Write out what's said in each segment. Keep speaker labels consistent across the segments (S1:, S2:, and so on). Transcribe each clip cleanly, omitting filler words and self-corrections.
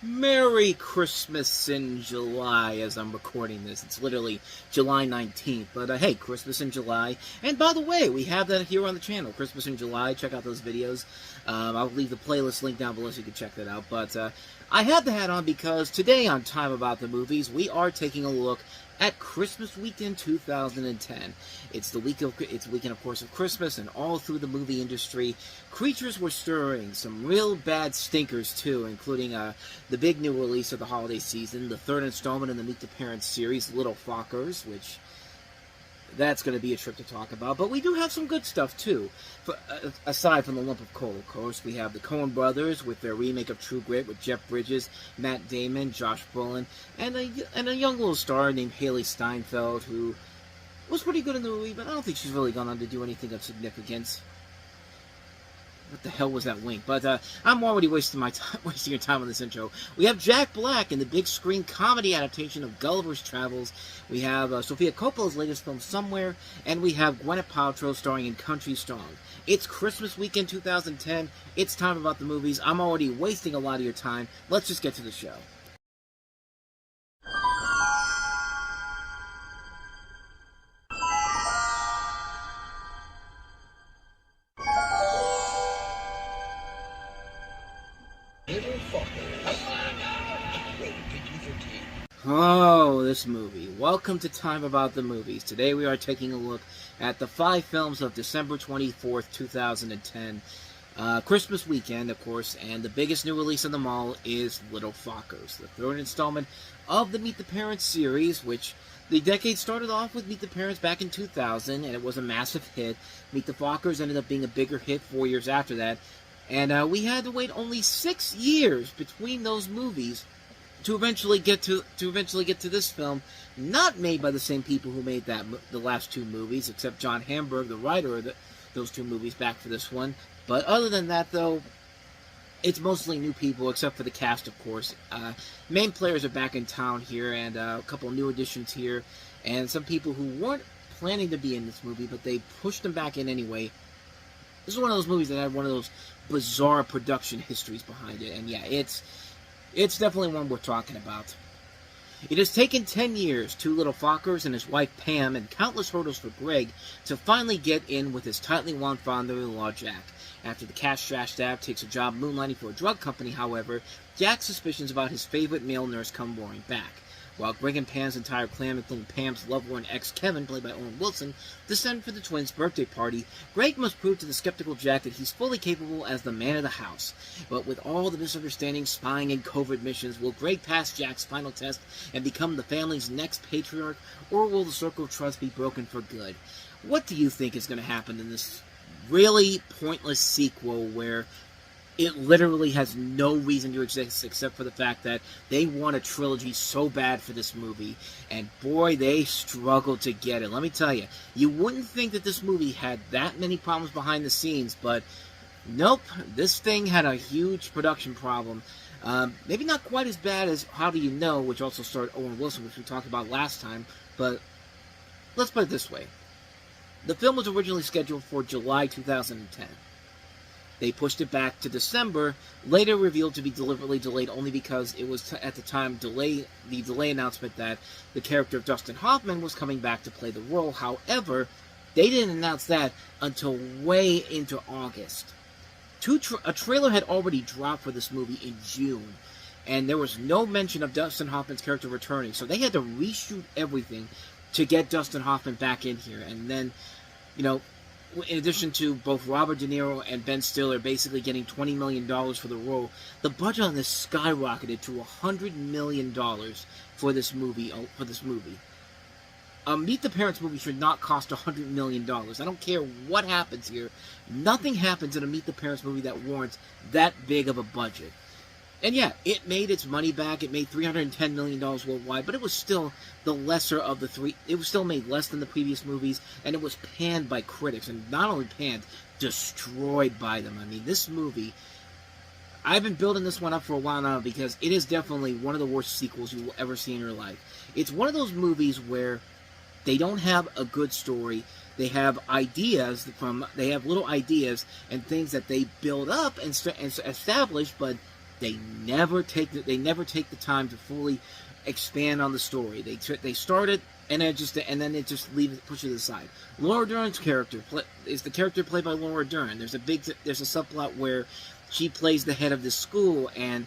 S1: Merry Christmas in July as I'm recording this. It's literally July 19th. But hey, Christmas in July. And by the way, we have that here on the channel, Christmas in July. Check out those videos. I'll leave the playlist link down below so you can check that out. But I have the hat on because today on Time About the Movies, we are taking a look at Christmas weekend 2010. It's the weekend, of course, of Christmas, and all through the movie industry, creatures were stirring. Some real bad stinkers too, including the big new release of the holiday season, the third installment in the Meet the Parents series, Little Fockers, which that's going to be a trip to talk about. But we do have some good stuff too. Aside from the lump of coal, of course, we have the Coen brothers with their remake of True Grit with Jeff Bridges, Matt Damon, Josh Brolin, and a young little star named Haley Steinfeld, who was pretty good in the movie, but I don't think she's really gone on to do anything of significance. What the hell was that wink? But I'm already wasting your time on this intro. We have Jack Black in the big screen comedy adaptation of Gulliver's Travels. We have Sofia Coppola's latest film, Somewhere, and we have Gwyneth Paltrow starring in Country Strong. It's Christmas weekend 2010. It's Time About the Movies. I'm already wasting a lot of your time. Let's just get to the show. Oh, this movie. Welcome to Time About the Movies. Today we are taking a look at the 5 films of December 24th, 2010. Christmas weekend, of course, and the biggest new release of them all is Little Fockers, the third installment of the Meet the Parents series, which the decade started off with Meet the Parents back in 2000, and it was a massive hit. Meet the Fockers ended up being a bigger hit 4 years after that, and we had to wait only 6 years between those movies to eventually get to this film, not made by the same people who made the last 2 movies, except John Hamburg, the writer of those 2 movies, back for this one. But other than that, though, it's mostly new people, except for the cast, of course. Main players are back in town here, and a couple new additions here, and some people who weren't planning to be in this movie, but they pushed them back in anyway. This is one of those movies that had one of those bizarre production histories behind it, and yeah, it's definitely one we're talking about. It has taken 10 years, 2 little Fockers and his wife Pam, and countless hurdles for Greg to finally get in with his tightly wound father-in-law Jack. After the cash-strapped dad takes a job moonlighting for a drug company, however, Jack's suspicions about his favorite male nurse come roaring back. While Greg and Pam's entire clan, including Pam's lovelorn ex Kevin, played by Owen Wilson, descend for the twins' birthday party, Greg must prove to the skeptical Jack that he's fully capable as the man of the house. But with all the misunderstandings, spying, and covert missions, will Greg pass Jack's final test and become the family's next patriarch, or will the circle of trust be broken for good? What do you think is going to happen in this really pointless sequel where it literally has no reason to exist except for the fact that they want a trilogy so bad for this movie, and boy, they struggled to get it. Let me tell you, you wouldn't think that this movie had that many problems behind the scenes, but nope, this thing had a huge production problem. Maybe not quite as bad as How Do You Know, which also starred Owen Wilson, which we talked about last time, but let's put it this way. The film was originally scheduled for July 2010. They pushed it back to December, later revealed to be deliberately delayed only because it was, at the time, the delay announcement that the character of Dustin Hoffman was coming back to play the role. However, they didn't announce that until way into August. A trailer had already dropped for this movie in June, and there was no mention of Dustin Hoffman's character returning, so they had to reshoot everything to get Dustin Hoffman back in here. And then, in addition to both Robert De Niro and Ben Stiller basically getting $20 million for the role, the budget on this skyrocketed to $100 million for this movie. A Meet the Parents movie should not cost $100 million. I don't care what happens here. Nothing happens in a Meet the Parents movie that warrants that big of a budget. And yeah, it made its money back. It made $310 million worldwide, but it was still the lesser of the 3. It was still made less than the previous movies, and it was panned by critics. And not only panned, destroyed by them. I mean, this movie, I've been building this one up for a while now because it is definitely one of the worst sequels you will ever see in your life. It's one of those movies where they don't have a good story. They have ideas they have little ideas and things that they build up and establish, but they never take the time to fully expand on the story. They start it and then it just pushes it aside. Laura Dern's character is the character played by Laura Dern. There's a subplot where she plays the head of this school, and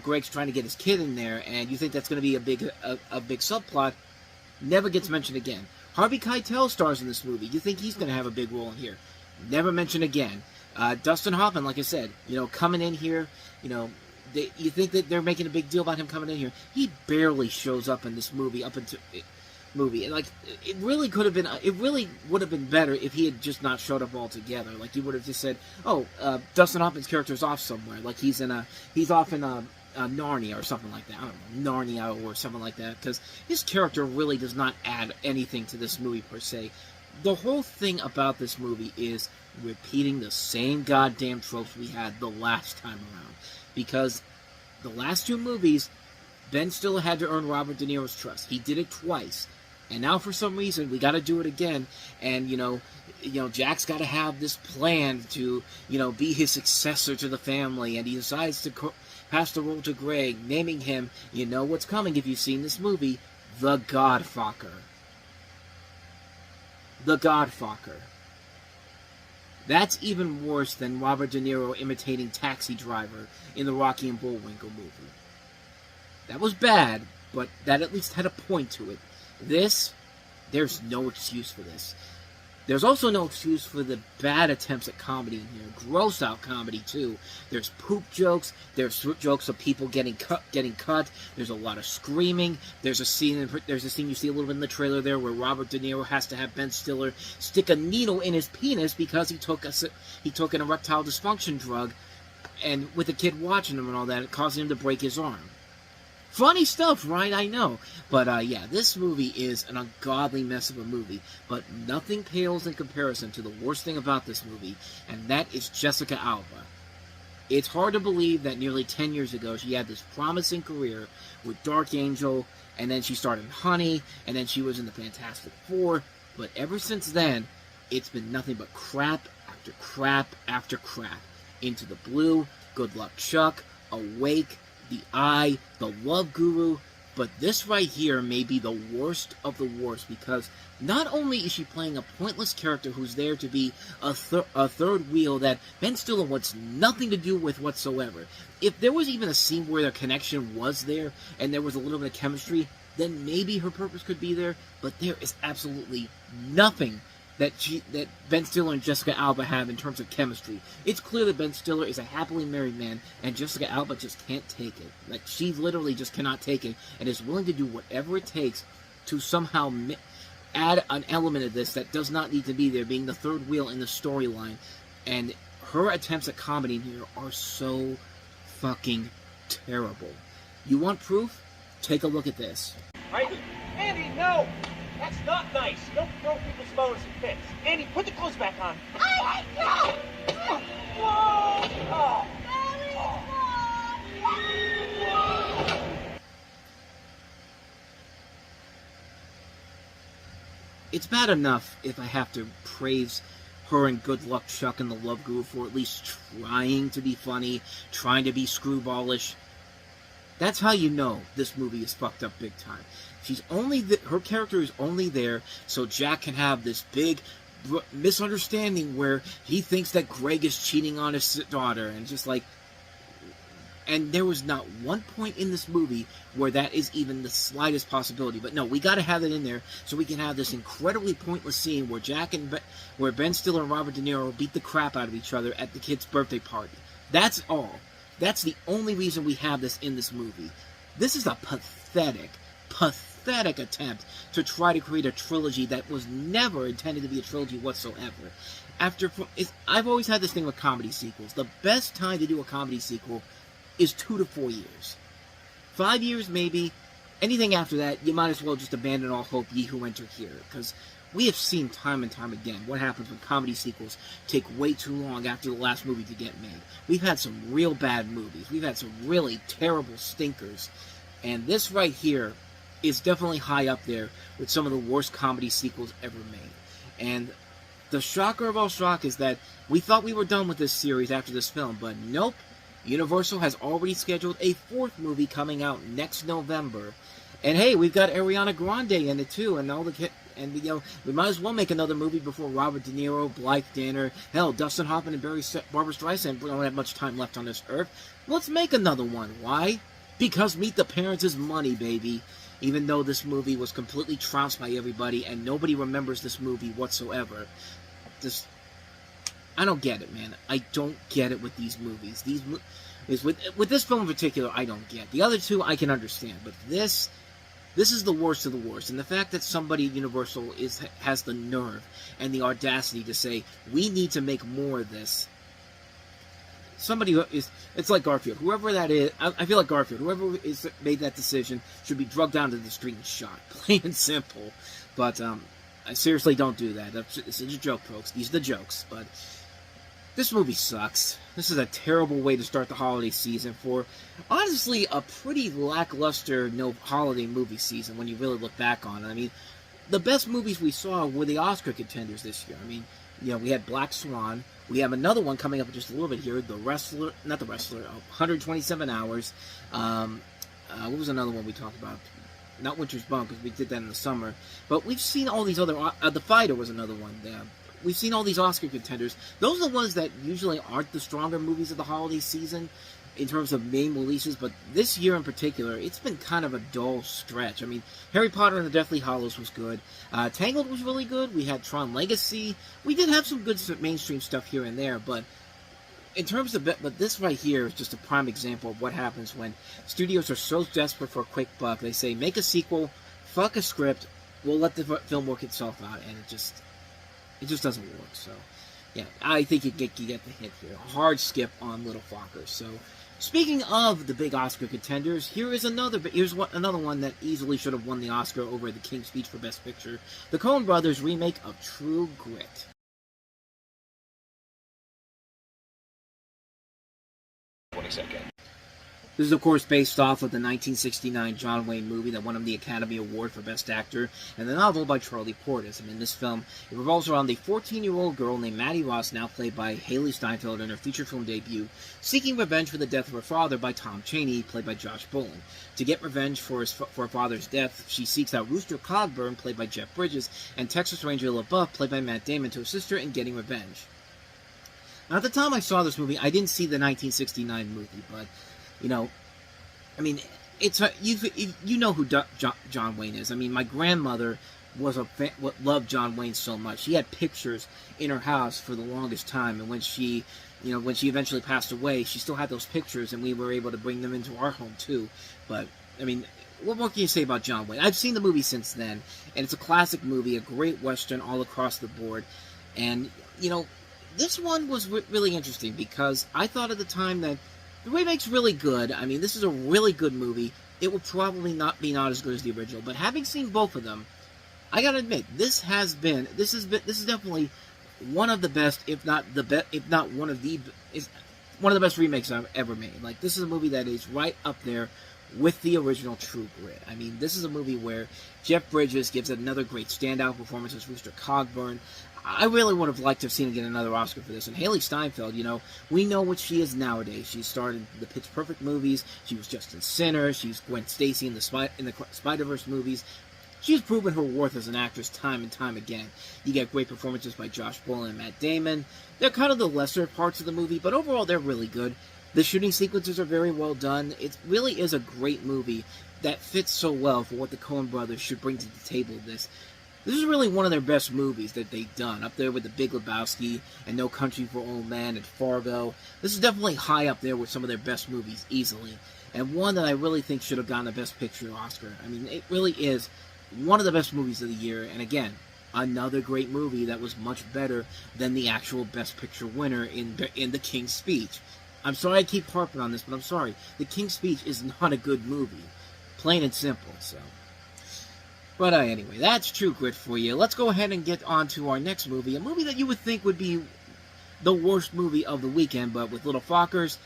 S1: Greg's trying to get his kid in there, and you think that's going to be a big subplot. Never gets mentioned again. Harvey Keitel stars in this movie. You think he's going to have a big role in here? Never mentioned again. Dustin Hoffman, like I said, coming in here, you think that they're making a big deal about him coming in here. He barely shows up in this movie and like it really would have been better if he had just not showed up altogether. Like you would have just said, "Oh, Dustin Hoffman's character's off somewhere. Like he's off in Narnia or something like that. I don't know, Narnia or something like that." Because his character really does not add anything to this movie per se. The whole thing about this movie is repeating the same goddamn tropes we had the last time around. Because the last two movies, Ben Stiller had to earn Robert De Niro's trust. He did it twice. And now for some reason, we got to do it again. And, Jack's got to have this plan to, be his successor to the family. And he decides to pass the role to Greg, naming him, you know what's coming if you've seen this movie, The Godfucker. The Godfucker. That's even worse than Robert De Niro imitating Taxi Driver in the Rocky and Bullwinkle movie. That was bad, but that at least had a point to it. There's no excuse for this. There's also no excuse for the bad attempts at comedy in here. Gross out comedy, too. There's poop jokes. There's jokes of people getting cut. There's a lot of screaming. There's a scene you see a little bit in the trailer there where Robert De Niro has to have Ben Stiller stick a needle in his penis because he took an erectile dysfunction drug, and with the kid watching him and all that, it caused him to break his arm. Funny stuff, right? I know. But, yeah, this movie is an ungodly mess of a movie. But nothing pales in comparison to the worst thing about this movie, and that is Jessica Alba. It's hard to believe that nearly 10 years ago she had this promising career with Dark Angel, and then she starred in Honey, and then she was in the Fantastic Four. But ever since then, it's been nothing but crap after crap after crap. Into the Blue, Good Luck Chuck, Awake, The Eye, The Love Guru, but this right here may be the worst of the worst because not only is she playing a pointless character who's there to be a third wheel that Ben Stiller wants nothing to do with whatsoever. If there was even a scene where their connection was there and there was a little bit of chemistry, then maybe her purpose could be there, but there is absolutely nothing that Ben Stiller and Jessica Alba have in terms of chemistry. It's clear that Ben Stiller is a happily married man, and Jessica Alba just can't take it. Like, she literally just cannot take it, and is willing to do whatever it takes to somehow add an element of this that does not need to be there, being the third wheel in the storyline. And her attempts at comedy in here are so fucking terrible. You want proof? Take a look at this.
S2: Andy, no! That's not nice. You don't throw people's phones and fits. Andy, put the clothes back on. Oh, no! Whoa! Oh.
S1: It's bad enough if I have to praise her and Good Luck Chuck and The Love Guru for at least trying to be funny, trying to be screwballish. That's how you know this movie is fucked up big time. Her character is only there so Jack can have this big misunderstanding where he thinks that Greg is cheating on his daughter, and there was not one point in this movie where that is even the slightest possibility. But no, we got to have it in there so we can have this incredibly pointless scene where Ben Stiller and Robert De Niro beat the crap out of each other at the kid's birthday party. That's all. That's the only reason we have this in this movie. This is a pathetic attempt to try to create a trilogy that was never intended to be a trilogy whatsoever. I've always had this thing with comedy sequels. The best time to do a comedy sequel is 2 to 4 years. 5 years, maybe. Anything after that, you might as well just abandon all hope, ye who enter here. Because we have seen time and time again what happens when comedy sequels take way too long after the last movie to get made. We've had some real bad movies. We've had some really terrible stinkers. And this right here is definitely high up there with some of the worst comedy sequels ever made. And the shocker of all shock is that we thought we were done with this series after this film, but nope. Universal has already scheduled a fourth movie coming out next November. And hey, we've got Ariana Grande in it too, and we might as well make another movie before Robert De Niro, Blythe Danner, hell, Dustin Hoffman and Barbra Streisand don't have much time left on this earth. Let's make another one. Why? Because Meet the Parents is money, baby. Even though this movie was completely trounced by everybody and nobody remembers this movie whatsoever. I don't get it, man. I don't get it with these movies. With this film in particular, I don't get. The other two I can understand, but this is the worst of the worst. And the fact that somebody at Universal has the nerve and the audacity to say, we need to make more of this. It's like Garfield. Whoever that is, I feel like Garfield. Whoever made that decision should be drugged down to the street and shot. Plain and simple. But I seriously don't do that. This is a joke, folks. These are the jokes. But this movie sucks. This is a terrible way to start the holiday season for, honestly, a pretty lackluster holiday movie season when you really look back on it. I mean, the best movies we saw were the Oscar contenders this year. I mean, we had Black Swan. We have another one coming up in just a little bit here. 127 Hours. What was another one we talked about? Not Winter's Bone, because we did that in the summer. But we've seen all these other... The Fighter was another one. We've seen all these Oscar contenders. Those are the ones that usually aren't the stronger movies of the holiday season in terms of main releases, but this year in particular, it's been kind of a dull stretch. I mean, Harry Potter and the Deathly Hallows was good. Tangled was really good. We had Tron Legacy. We did have some good mainstream stuff here and there, but in terms of... But this right here is just a prime example of what happens when studios are so desperate for a quick buck. They say, make a sequel, fuck a script, we'll let the film work itself out, and it just doesn't work. So, yeah, I think you get the hint here. A hard skip on Little Fockers. So, speaking of the big Oscar contenders, here's another one that easily should have won the Oscar over The King's Speech for Best Picture. The Coen Brothers remake of True Grit. This is, of course, based off of the 1969 John Wayne movie that won him the Academy Award for Best Actor, and the novel by Charlie Portis. And in this film, it revolves around the 14-year-old girl named Maddie Ross, now played by Haley Steinfeld in her feature film debut, seeking revenge for the death of her father by Tom Chaney, played by Josh Brolin. To get revenge for her father's death, she seeks out Rooster Cogburn, played by Jeff Bridges, and Texas Ranger LaBeouf, played by Matt Damon, to assist her in getting revenge. Now, at the time I saw this movie, I didn't see the 1969 movie, but... I mean, you know who John Wayne is. I mean, my grandmother loved John Wayne so much. She had pictures in her house for the longest time, and when she eventually passed away, she still had those pictures, and we were able to bring them into our home too. But I mean, what more can you say about John Wayne? I've seen the movie since then, and it's a classic movie, a great Western all across the board, and this one was really interesting because I thought at the time that the remake's really good. I mean, this is a really good movie. It will probably not as good as the original, but having seen both of them, I gotta admit, this is definitely one of the best, if not one of the best remakes I've ever made. Like, this is a movie that is right up there with the original True Grit. I mean, this is a movie where Jeff Bridges gives another great standout performance as Rooster Cogburn. I really would have liked to have seen her get another Oscar for this. And Haley Steinfeld, we know what she is nowadays. She starred in the Pitch Perfect movies. She was just in Sinner. She's Gwen Stacy in the Spider-Verse movies. She's proven her worth as an actress time and time again. You get great performances by Josh Brolin and Matt Damon. They're kind of the lesser parts of the movie, but overall they're really good. The shooting sequences are very well done. It really is a great movie that fits so well for what the Coen Brothers should bring to the table. This is really one of their best movies that they've done, up there with The Big Lebowski and No Country for Old Men and Fargo. This is definitely high up there with some of their best movies, easily, and one that I really think should have gotten a Best Picture Oscar. I mean, it really is one of the best movies of the year, and again, another great movie that was much better than the actual Best Picture winner in The King's Speech. I'm sorry I keep harping on this, but I'm sorry. The King's Speech is not a good movie. Plain and simple, so... But anyway, that's True Grit for you. Let's go ahead and get on to our next movie. A movie that you would think would be the worst movie of the weekend, but with Little Fockers,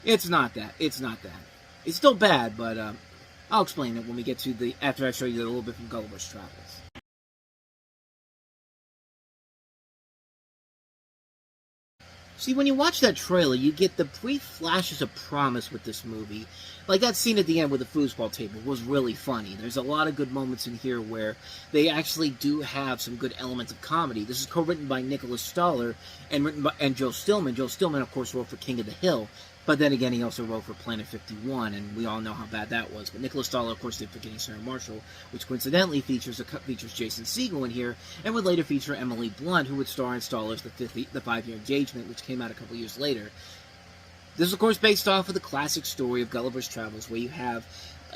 S1: it's not that. It's not that. It's still bad, but I'll explain it when we get to after I show you a little bit from Gulliver's Travels. See, when you watch that trailer, you get the brief flashes of promise with this movie. Like that scene at the end with the foosball table was really funny. There's a lot of good moments in here where they actually do have some good elements of comedy. This is co-written by Nicholas Stoller and written by Joe Stillman. Joe Stillman, of course, wrote for King of the Hill. But then again, he also wrote for Planet 51, and we all know how bad that was. But Nicholas Stoller, of course, did Forgetting Sarah Marshall, which coincidentally features Jason Segel in here, and would later feature Emily Blunt, who would star in Stoller's The 5-Year Engagement, which came out a couple years later. This is, of course, based off of the classic story of Gulliver's Travels, where you have...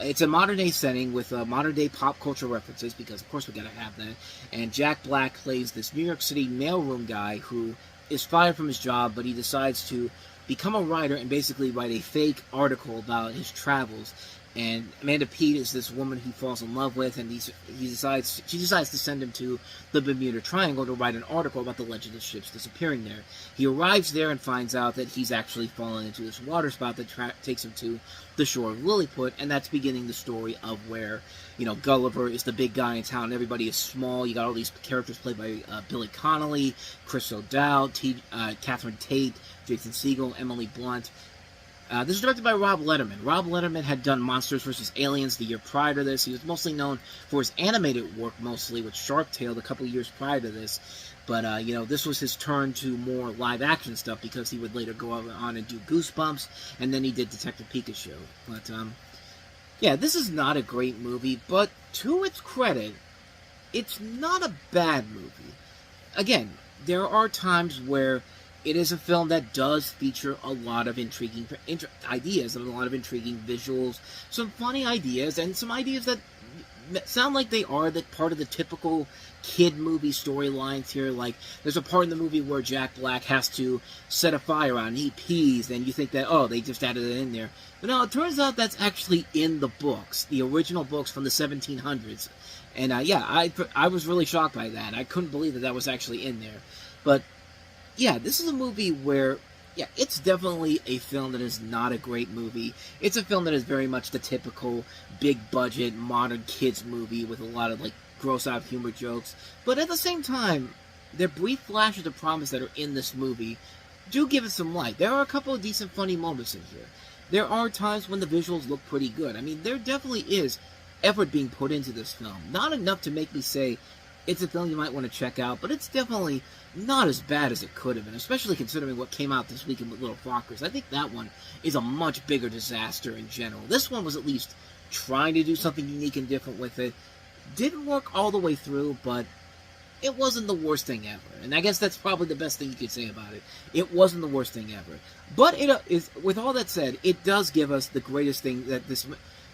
S1: It's a modern-day setting with modern-day pop culture references, because, of course, we gotta have that. And Jack Black plays this New York City mailroom guy who is fired from his job, but he decides to become a writer and basically write a fake article about his travels. And Amanda Peet is this woman he falls in love with, and she decides to send him to the Bermuda Triangle to write an article about the legend of ships disappearing there. He arrives there and finds out that he's actually fallen into this waterspout that takes him to the shore of Lilliput, and that's beginning the story of where, you know, Gulliver is the big guy in town, and everybody is small. You got all these characters played by Billy Connolly, Chris O'Dowd, Catherine Tate, Jason Segel, Emily Blunt. This is directed by Rob Letterman. Rob Letterman had done Monsters vs. Aliens the year prior to this. He was mostly known for his animated work, mostly with Shark Tale a couple years prior to this. But, you know, this was his turn to more live-action stuff because he would later go on and do Goosebumps, and then he did Detective Pikachu. But, yeah, this is not a great movie, but to its credit, it's not a bad movie. Again, there are times where it is a film that does feature a lot of intriguing ideas and a lot of intriguing visuals, some funny ideas, and some ideas that sound like they are part of the typical kid movie storylines here. Like, there's a part in the movie where Jack Black has to set a fire on, and he pees, and you think that, oh, they just added it in there. But no, it turns out that's actually in the books, the original books from the 1700s. And, yeah, I was really shocked by that. I couldn't believe that was actually in there. But yeah, this is a movie where, yeah, it's definitely a film that is not a great movie. It's a film that is very much the typical big-budget, modern kids movie with a lot of, like, gross-out humor jokes. But at the same time, the brief flashes of promise that are in this movie do give it some light. There are a couple of decent, funny moments in here. There are times when the visuals look pretty good. I mean, there definitely is effort being put into this film. Not enough to make me say it's a film you might want to check out, but it's definitely not as bad as it could have been, especially considering what came out this weekend with Little Fockers. I think that one is a much bigger disaster in general. This one was at least trying to do something unique and different with it. Didn't work all the way through, but it wasn't the worst thing ever. And I guess that's probably the best thing you could say about it. It wasn't the worst thing ever. But it is, with all that said, it does give us the greatest thing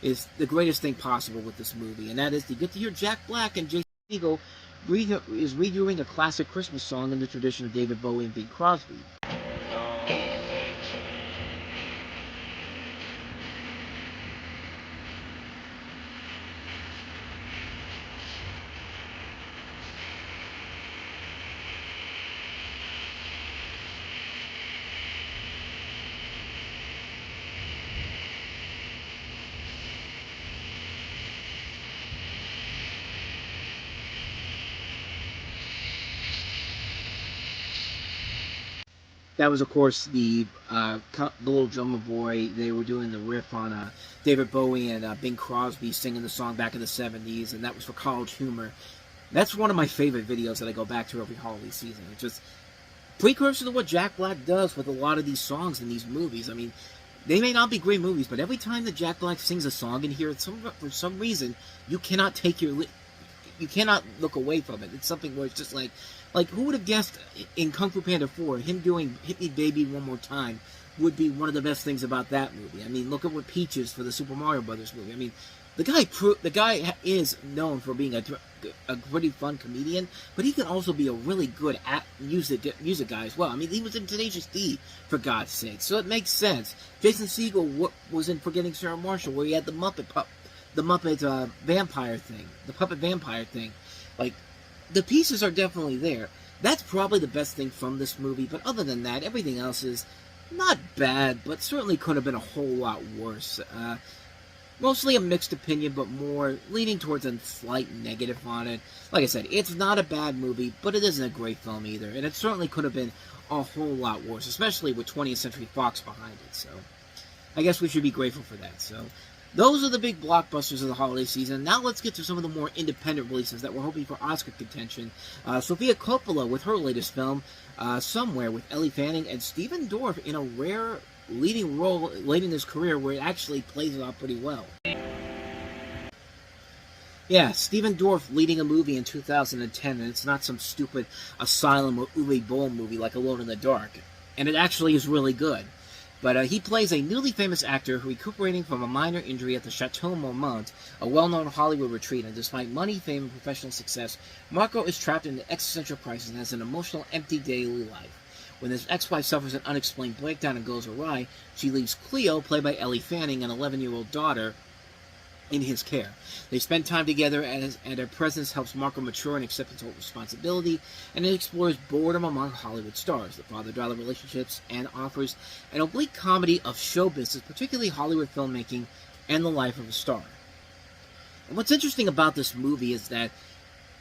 S1: is the greatest thing possible with this movie, and that is to get to hear Jack Black and Jason Segel is redoing a classic Christmas song in the tradition of David Bowie and Bing Crosby. That was, of course, the Little Drummer Boy. They were doing the riff on David Bowie and Bing Crosby singing the song back in the 70s, and that was for College Humor. That's one of my favorite videos that I go back to every holiday season. It's just precursor to what Jack Black does with a lot of these songs in these movies. I mean, they may not be great movies, but every time that Jack Black sings a song in here, for some reason, you cannot look away from it. It's something where it's just like who would have guessed in Kung Fu Panda 4, him doing Hit Me Baby One More Time would be one of the best things about that movie. I mean, look at what Peaches for the Super Mario Brothers movie. I mean, the guy is known for being a pretty fun comedian, but he can also be a really good music guy as well. I mean, he was in Tenacious D, for God's sake, so it makes sense. Jason Segel was in Forgetting Sarah Marshall, where he had the Muppet vampire thing, the puppet vampire thing. Like, the pieces are definitely there. That's probably the best thing from this movie, but other than that, everything else is not bad, but certainly could have been a whole lot worse. Mostly a mixed opinion, but more leaning towards a slight negative on it. Like I said, it's not a bad movie, but it isn't a great film either, and it certainly could have been a whole lot worse, especially with 20th Century Fox behind it, so I guess we should be grateful for that. So those are the big blockbusters of the holiday season. Now let's get to some of the more independent releases that we're hoping for Oscar contention. Sofia Coppola with her latest film, Somewhere, with Ellie Fanning and Stephen Dorff in a rare leading role late in his career where it actually plays it off pretty well. Yeah, Stephen Dorff leading a movie in 2010, and it's not some stupid Asylum or Uwe Boll movie like Alone in the Dark. And it actually is really good. But he plays a newly famous actor who, recuperating from a minor injury at the Chateau Marmont, a well-known Hollywood retreat, and despite money, fame, and professional success, Marco is trapped in an existential crisis and has an emotional, empty daily life. When his ex-wife suffers an unexplained breakdown and goes awry, she leaves Cleo, played by Ellie Fanning, an 11-year-old daughter, in his care. They spend time together, and her presence helps Marco mature and accept his whole responsibility, and it explores boredom among Hollywood stars, the father-daughter relationships, and offers an oblique comedy of show business, particularly Hollywood filmmaking, and the life of a star. And what's interesting about this movie is that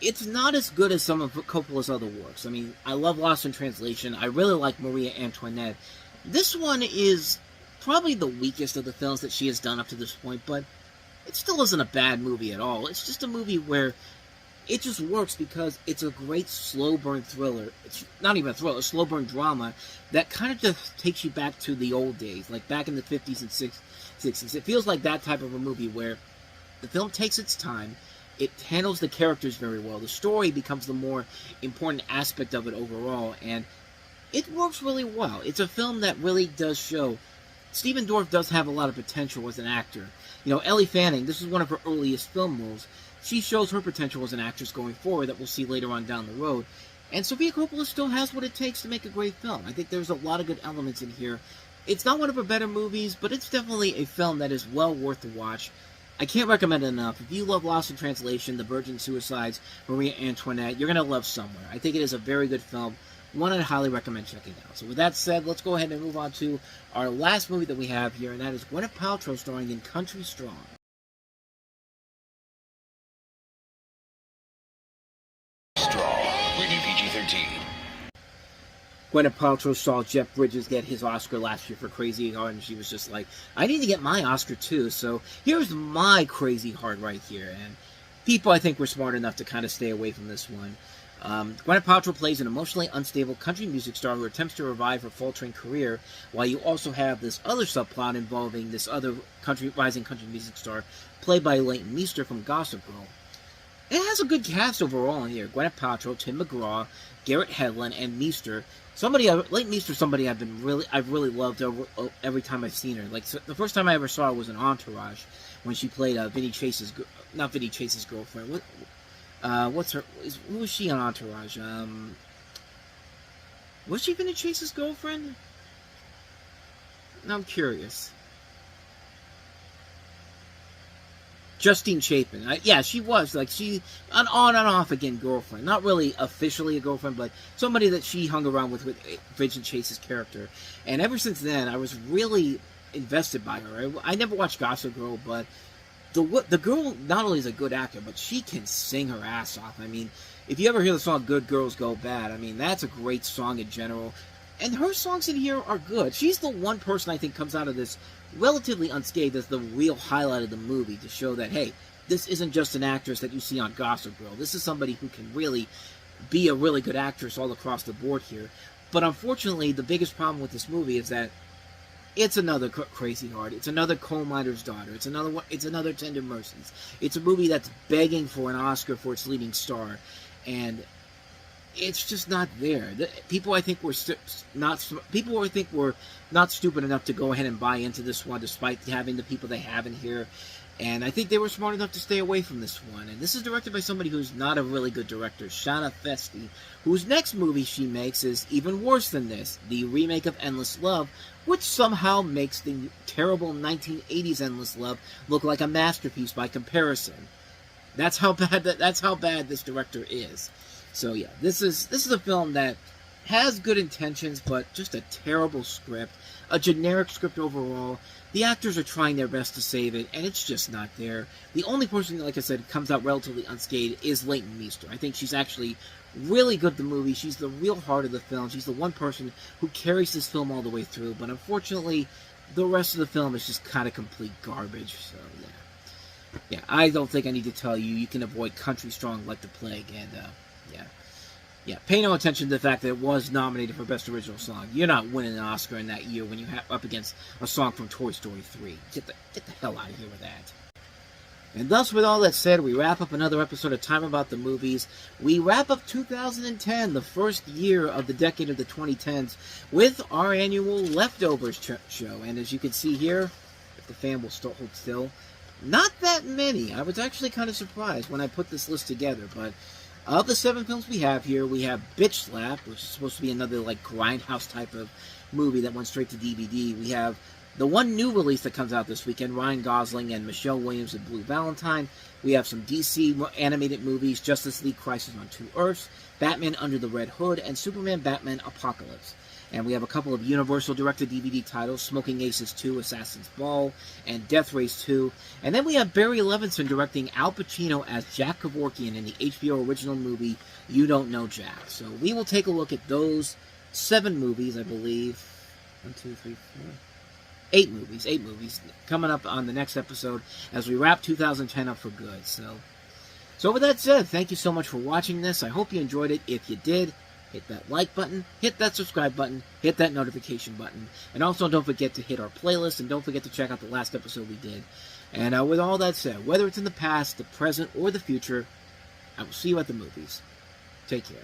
S1: it's not as good as some of Coppola's other works. I mean, I love Lost in Translation. I really like Maria Antoinette. This one is probably the weakest of the films that she has done up to this point, but it still isn't a bad movie at all. It's just a movie where it just works because it's a great slow-burn thriller. It's not even a thriller, a slow-burn drama that kind of just takes you back to the old days, like back in the 50s and 60s. It feels like that type of a movie where the film takes its time, it handles the characters very well, the story becomes the more important aspect of it overall, and it works really well. It's a film that really does show Stephen Dorff does have a lot of potential as an actor. You know, Ellie Fanning, this is one of her earliest film roles. She shows her potential as an actress going forward that we'll see later on down the road. And Sofia Coppola still has what it takes to make a great film. I think there's a lot of good elements in here. It's not one of her better movies, but it's definitely a film that is well worth the watch. I can't recommend it enough. If you love Lost in Translation, The Virgin Suicides, Maria Antoinette, you're going to love Somewhere. I think it is a very good film. One I'd highly recommend checking out. So with that said, let's go ahead and move on to our last movie that we have here, and that is Gwyneth Paltrow starring in Country Strong.
S3: Rated PG-13.
S1: Gwyneth Paltrow saw Jeff Bridges get his Oscar last year for Crazy Heart, and she was just like, I need to get my Oscar too, so here's my Crazy Heart right here. And people, I think, were smart enough to kind of stay away from this one. Gwyneth Paltrow plays an emotionally unstable country music star who attempts to revive her faltering career, while you also have this other subplot involving this other rising country music star, played by Leighton Meester from Gossip Girl. It has a good cast overall in here. Gwyneth Paltrow, Tim McGraw, Garrett Hedlund, and Meester. Leighton Meester, somebody I've really loved every time I've seen her. Like, so the first time I ever saw her was in Entourage, when she played not Vinny Chase's girlfriend. Who was she on Entourage? Was she Vinny Chase's girlfriend? Now I'm curious. Justine Chapin. Yeah, she was. Like, she, an on and off again girlfriend. Not really officially a girlfriend, but somebody that she hung around with Vincent Chase's character. And ever since then, I was really invested by her. I never watched Gossip Girl, but the girl not only is a good actor, but she can sing her ass off. I mean, if you ever hear the song Good Girls Go Bad, I mean, that's a great song in general. And her songs in here are good. She's the one person I think comes out of this relatively unscathed as the real highlight of the movie, to show that, hey, this isn't just an actress that you see on Gossip Girl. This is somebody who can really be a really good actress all across the board here. But unfortunately, the biggest problem with this movie is that it's another Crazy Heart. It's another Coal Miner's Daughter. It's another Tender Mercies. It's a movie that's begging for an Oscar for its leading star, and it's just not there. People, I think, were not stupid enough to go ahead and buy into this one, despite having the people they have in here. And I think they were smart enough to stay away from this one. And this is directed by somebody who's not a really good director, Shauna Festi, whose next movie she makes is even worse than this, the remake of Endless Love, which somehow makes the terrible 1980s Endless Love look like a masterpiece by comparison. That's how bad this director is. So yeah, this is a film that has good intentions, but just a terrible script, a generic script overall. The actors are trying their best to save it, and it's just not there. The only person, like I said, comes out relatively unscathed is Leighton Meester. I think she's actually really good at the movie. She's the real heart of the film. She's the one person who carries this film all the way through, but unfortunately, the rest of the film is just kind of complete garbage, so yeah. Yeah, I don't think I need to tell you, you can avoid Country Strong like the plague, and yeah. Yeah, pay no attention to the fact that it was nominated for Best Original Song. You're not winning an Oscar in that year when you're up against a song from Toy Story 3. Get the hell out of here with that. And thus, with all that said, we wrap up another episode of Time About the Movies. We wrap up 2010, the first year of the decade of the 2010s, with our annual Leftovers show. And as you can see here, if the fan will still hold still, not that many. I was actually kind of surprised when I put this list together, but of the 7 films we have here, we have Bitch Slap, which is supposed to be another like grindhouse type of movie that went straight to DVD. We have the one new release that comes out this weekend, Ryan Gosling and Michelle Williams in Blue Valentine. We have some DC animated movies, Justice League Crisis on Two Earths, Batman Under the Red Hood, and Superman Batman Apocalypse. And we have a couple of Universal direct-to-DVD titles, Smoking Aces 2, Assassin's Ball, and Death Race 2. And then we have Barry Levinson directing Al Pacino as Jack Kevorkian in the HBO original movie, You Don't Know Jack. So we will take a look at those 7 movies, I believe. 1, 2, 3, 4... 8 movies, coming up on the next episode as we wrap 2010 up for good. So with that said, thank you so much for watching this. I hope you enjoyed it. If you did, hit that like button, hit that subscribe button, hit that notification button, and also don't forget to hit our playlist, and don't forget to check out the last episode we did. And with all that said, whether it's in the past, the present, or the future, I will see you at the movies. Take care.